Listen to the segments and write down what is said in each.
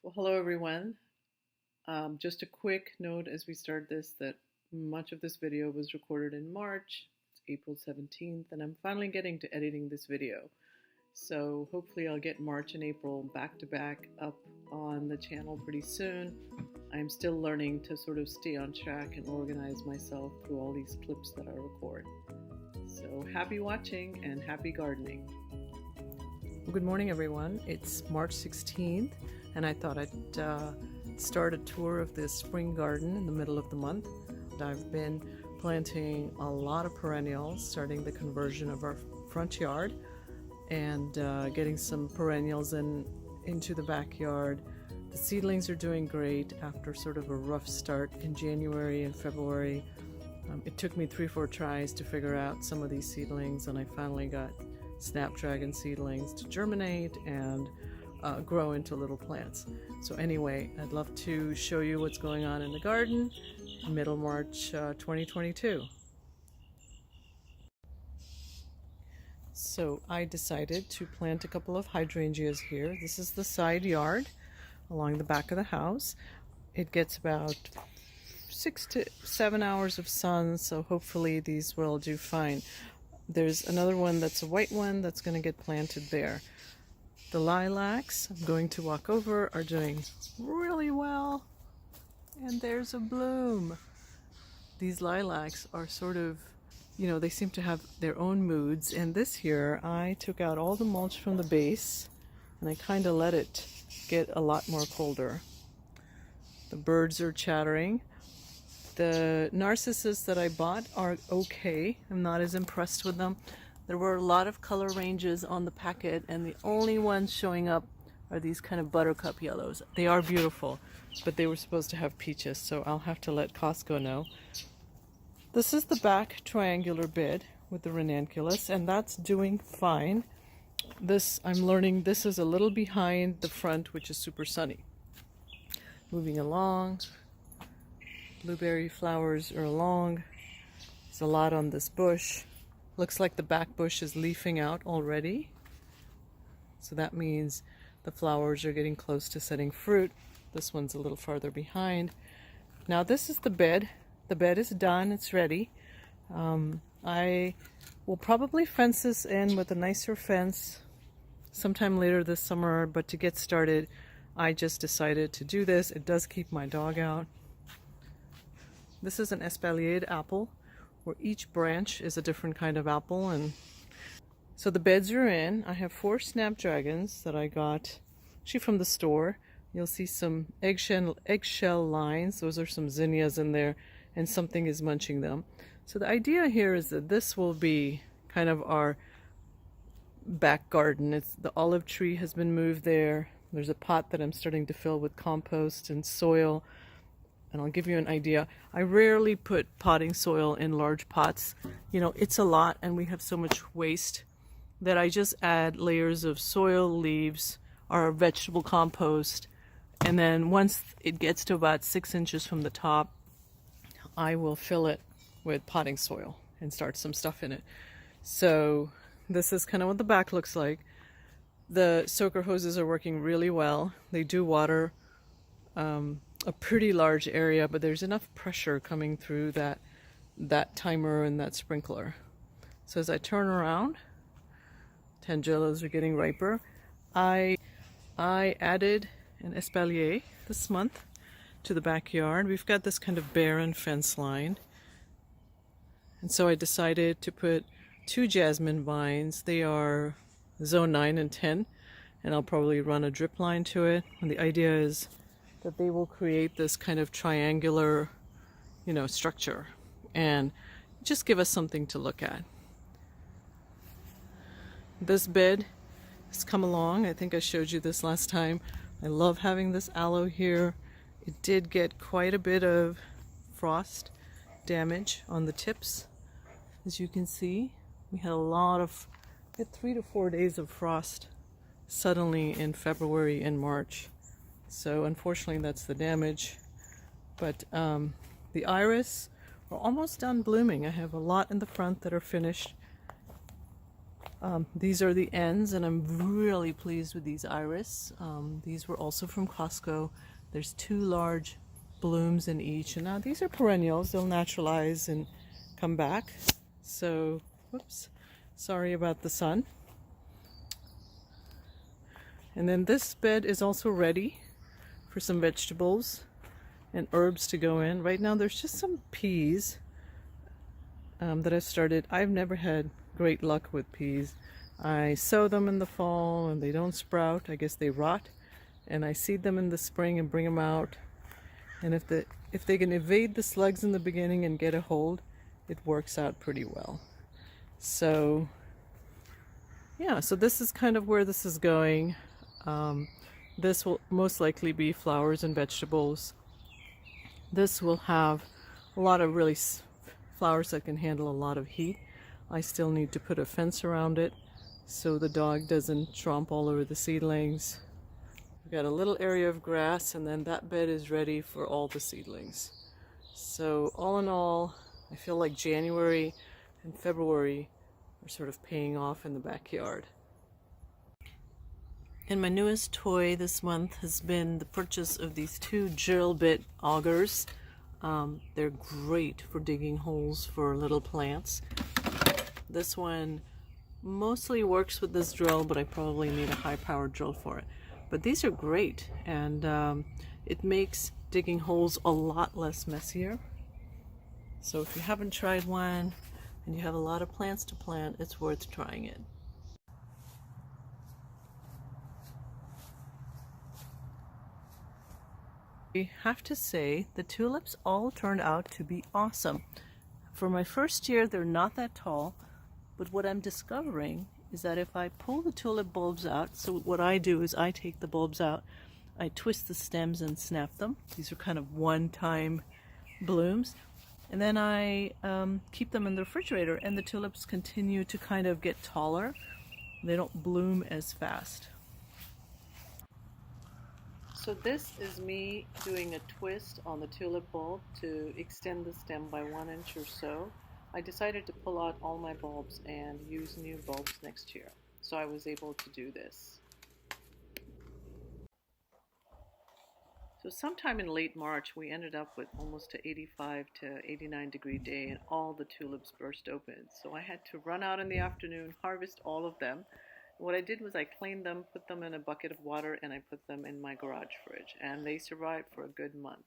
Well, hello everyone. Just a quick note as we start this that much of this video was recorded in March. It's April 17th, and I'm finally getting to editing this video. So hopefully I'll get March and April back to back up on the channel pretty soon. I'm still learning to sort of stay on track and organize myself through all these clips that I record. So happy watching and happy gardening. Good morning everyone. It's March 16th and I thought I'd start a tour of this spring garden in the middle of the month. I've been planting a lot of perennials, starting the conversion of our front yard and getting some perennials into the backyard. The seedlings are doing great after sort of a rough start in January and February. It took me 3-4 tries to figure out some of these seedlings, and I finally got snapdragon seedlings to germinate and grow into little plants. So anyway, I'd love to show you what's going on in the garden middle March 2022. So I decided to plant a couple of hydrangeas here. This is the side yard along the back of the house. It gets about 6 to 7 hours of sun, so hopefully these will do fine. There's another one that's a white one that's going to get planted there. The lilacs, I'm going to walk over, are doing really well. And there's a bloom. These lilacs are sort of, they seem to have their own moods. And this year I took out all the mulch from the base and I kind of let it get a lot more colder. The birds are chattering. The narcissus that I bought are okay. I'm not as impressed with them. There were a lot of color ranges on the packet, and the only ones showing up are these kind of buttercup yellows. They are beautiful, but they were supposed to have peaches, so I'll have to let Costco know. This is the back triangular bed with the ranunculus, and that's doing fine. I'm learning this is a little behind the front, which is super sunny. Moving along. Blueberry flowers are along. There's a lot on this bush. Looks like the back bush is leafing out already. So that means the flowers are getting close to setting fruit. This one's a little farther behind. Now this is the bed. The bed is done. It's ready. I will probably fence this in with a nicer fence sometime later this summer, but to get started, I just decided to do this. It does keep my dog out. This is an espaliered apple, where each branch is a different kind of apple. And so the beds are in. I have 4 snapdragons that I got actually from the store. You'll see some eggshell lines. Those are some zinnias in there, and something is munching them. So the idea here is that this will be kind of our back garden. The olive tree has been moved there. There's a pot that I'm starting to fill with compost and soil. And I'll give you an idea. I rarely put potting soil in large pots. It's a lot, and we have so much waste that I just add layers of soil, leaves, or vegetable compost. And then once it gets to about 6 inches from the top, I will fill it with potting soil and start some stuff in it. So this is kind of what the back looks like. The soaker hoses are working really well. They do water a pretty large area, but there's enough pressure coming through that timer and that sprinkler. So as I turn around, tangelos are getting riper. I added an espalier this month to the backyard. We've got this kind of barren fence line, and so I decided to put 2 jasmine vines. They are zone 9 and 10, and I'll probably run a drip line to it. And the idea is that they will create this kind of triangular, structure and just give us something to look at. This bed has come along. I think I showed you this last time. I love having this aloe here. It did get quite a bit of frost damage on the tips. As you can see, we had 3 to 4 days of frost suddenly in February and March. So unfortunately that's the damage. But the iris are almost done blooming. I have a lot in the front that are finished. These are the ends, and I'm really pleased with these iris. These were also from Costco. There's 2 large blooms in each, and now these are perennials. They'll naturalize and come back. So, whoops, sorry about the sun. And then this bed is also ready for some vegetables and herbs to go in. Right now there's just some peas that I've started. I've never had great luck with peas. I sow them in the fall and they don't sprout. I guess they rot. And I seed them in the spring and bring them out. And if they can evade the slugs in the beginning and get a hold, it works out pretty well. So yeah, so this is kind of where this is going. This will most likely be flowers and vegetables. This will have a lot of really flowers that can handle a lot of heat. I still need to put a fence around it so the dog doesn't tromp all over the seedlings. We've got a little area of grass, and then that bed is ready for all the seedlings. So all in all, I feel like January and February are sort of paying off in the backyard. And my newest toy this month has been the purchase of these 2 drill bit augers. They're great for digging holes for little plants. This one mostly works with this drill, but I probably need a high-powered drill for it. But these are great, and it makes digging holes a lot less messier. So if you haven't tried one and you have a lot of plants to plant, it's worth trying it. I have to say the tulips all turned out to be awesome. For my first year, they're not that tall, but what I'm discovering is that if I pull the tulip bulbs out, so what I do is I take the bulbs out, I twist the stems and snap them. These are kind of one-time blooms. And then I keep them in the refrigerator, and the tulips continue to kind of get taller. They don't bloom as fast. So this is me doing a twist on the tulip bulb to extend the stem by 1 inch or so. I decided to pull out all my bulbs and use new bulbs next year. So I was able to do this. So sometime in late March, we ended up with almost an 85 to 89 degree day, and all the tulips burst open. So I had to run out in the afternoon, harvest all of them. What I did was I cleaned them, put them in a bucket of water, and I put them in my garage fridge, and they survived for a good month.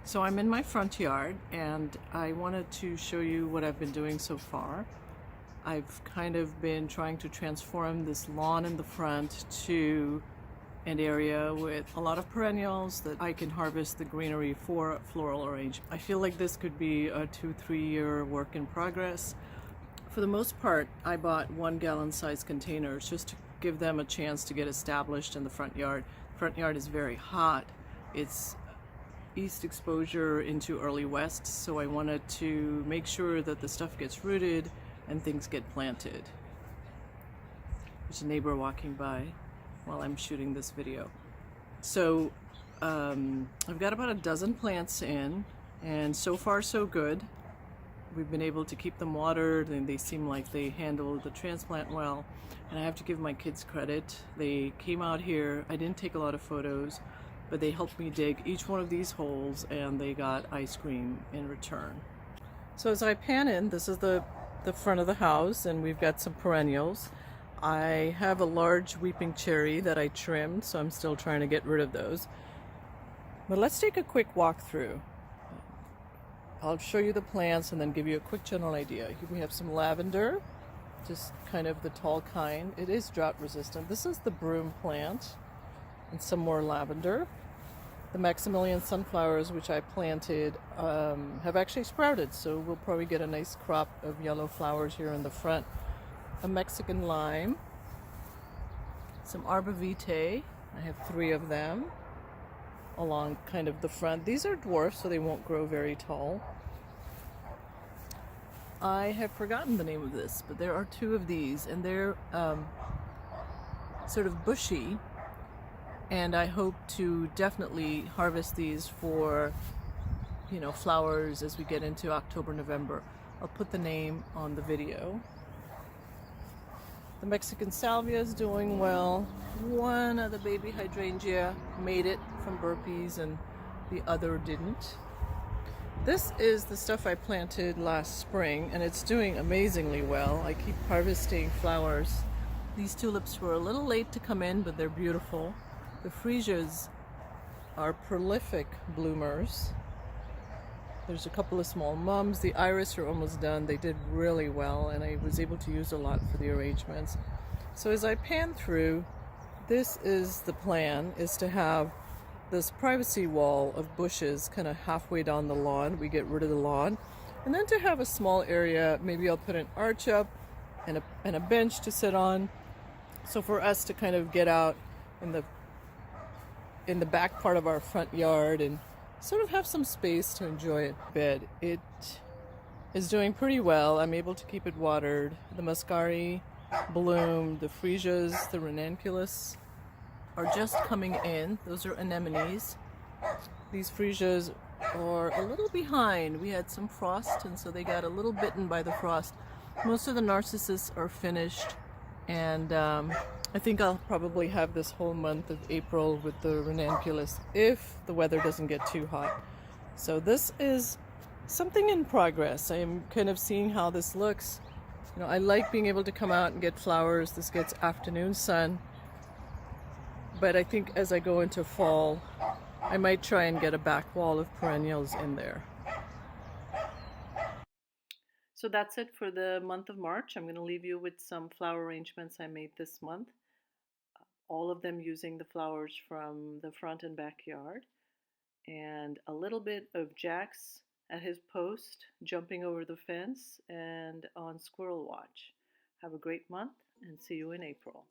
So I'm in my front yard, and I wanted to show you what I've been doing so far. I've kind of been trying to transform this lawn in the front to an area with a lot of perennials that I can harvest the greenery for floral arrangement. I feel like this could be a 2-3 year work in progress. For the most part, I bought 1 gallon size containers just to give them a chance to get established in the front yard. The front yard is very hot. It's east exposure into early west, so I wanted to make sure that the stuff gets rooted and things get planted. There's a neighbor walking by while I'm shooting this video. So I've got about a dozen plants in, and so far so good. We've been able to keep them watered, and they seem like they handle the transplant well. And I have to give my kids credit. They came out here. I didn't take a lot of photos, but they helped me dig each one of these holes, and they got ice cream in return. So as I pan in, this is the front of the house, and we've got some perennials. I have a large weeping cherry that I trimmed, so I'm still trying to get rid of those. But let's take a quick walk through. I'll show you the plants and then give you a quick general idea. Here we have some lavender, just kind of the tall kind. It is drought resistant. This is the broom plant, and some more lavender. The Maximilian sunflowers, which I planted, have actually sprouted, so we'll probably get a nice crop of yellow flowers here in the front. A Mexican lime, some arborvitae. I have 3 of them along kind of the front. These are dwarfs, so they won't grow very tall. I have forgotten the name of this, but there are 2 of these, and they're sort of bushy, and I hope to definitely harvest these for, you know, flowers as we get into October, November. I'll put the name on the video. The Mexican salvia is doing well. One of the baby hydrangea made it from burpees and the other didn't. This is the stuff I planted last spring and it's doing amazingly well. I keep harvesting flowers. These tulips were a little late to come in, but they're beautiful. The freesias are prolific bloomers. There's a couple of small mums. The iris are almost done. They did really well and I was able to use a lot for the arrangements. So as I pan through, this is the plan, is to have this privacy wall of bushes kind of halfway down the lawn. We get rid of the lawn. And then to have a small area, maybe I'll put an arch up and a bench to sit on. So for us to kind of get out in the back part of our front yard and sort of have some space to enjoy it. Bed. It is doing pretty well. I'm able to keep it watered. The muscari bloomed. The freesias, the ranunculus are just coming in. Those are anemones. These freesias are a little behind. We had some frost and so they got a little bitten by the frost. Most of the narcissus are finished and I think I'll probably have this whole month of April with the ranunculus if the weather doesn't get too hot. So this is something in progress. I am kind of seeing how this looks. You know, I like being able to come out and get flowers. This gets afternoon sun. But I think as I go into fall, I might try and get a back wall of perennials in there. So that's it for the month of March. I'm going to leave you with some flower arrangements I made this month. All of them using the flowers from the front and backyard. And a little bit of Jack's at his post, jumping over the fence, and on squirrel watch. Have a great month and see you in April.